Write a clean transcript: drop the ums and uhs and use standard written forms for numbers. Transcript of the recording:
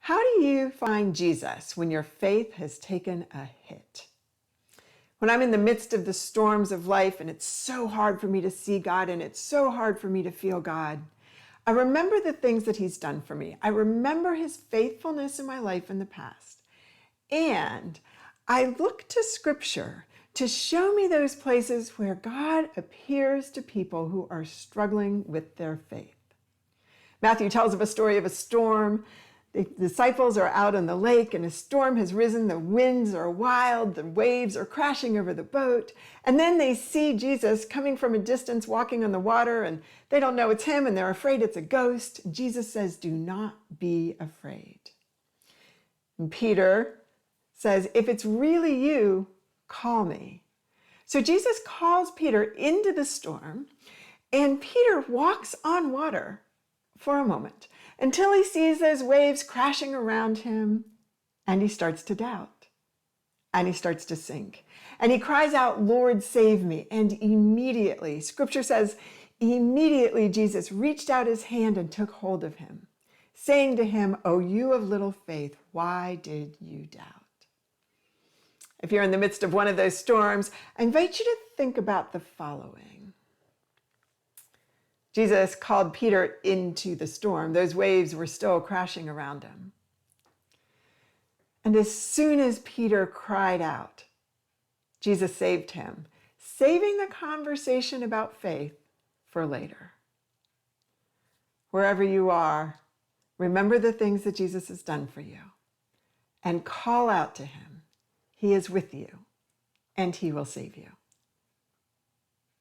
How do you find Jesus when your faith has taken a hit? When I'm in the midst of the storms of life and it's so hard for me to see God and it's so hard for me to feel God, I remember the things that He's done for me. I remember His faithfulness in my life in the past. And I look to Scripture to show me those places where God appears to people who are struggling with their faith. Matthew tells of a story of a storm. The disciples are out on the lake and a storm has risen. The winds are wild. The waves are crashing over the boat. And then they see Jesus coming from a distance walking on the water and they don't know it's him and they're afraid it's a ghost. And Jesus says, "Do not be afraid." And Peter says, "If it's really you, call me." So Jesus calls Peter into the storm and Peter walks on water for a moment until he sees those waves crashing around him and he starts to doubt and he starts to sink and he cries out, "Lord, save me." And immediately, Scripture says, immediately Jesus reached out his hand and took hold of him, saying to him, "O you of little faith, why did you doubt?" If you're in the midst of one of those storms, I invite you to think about the following. Jesus called Peter into the storm. Those waves were still crashing around him. And as soon as Peter cried out, Jesus saved him, saving the conversation about faith for later. Wherever you are, remember the things that Jesus has done for you and call out to him. He is with you and he will save you.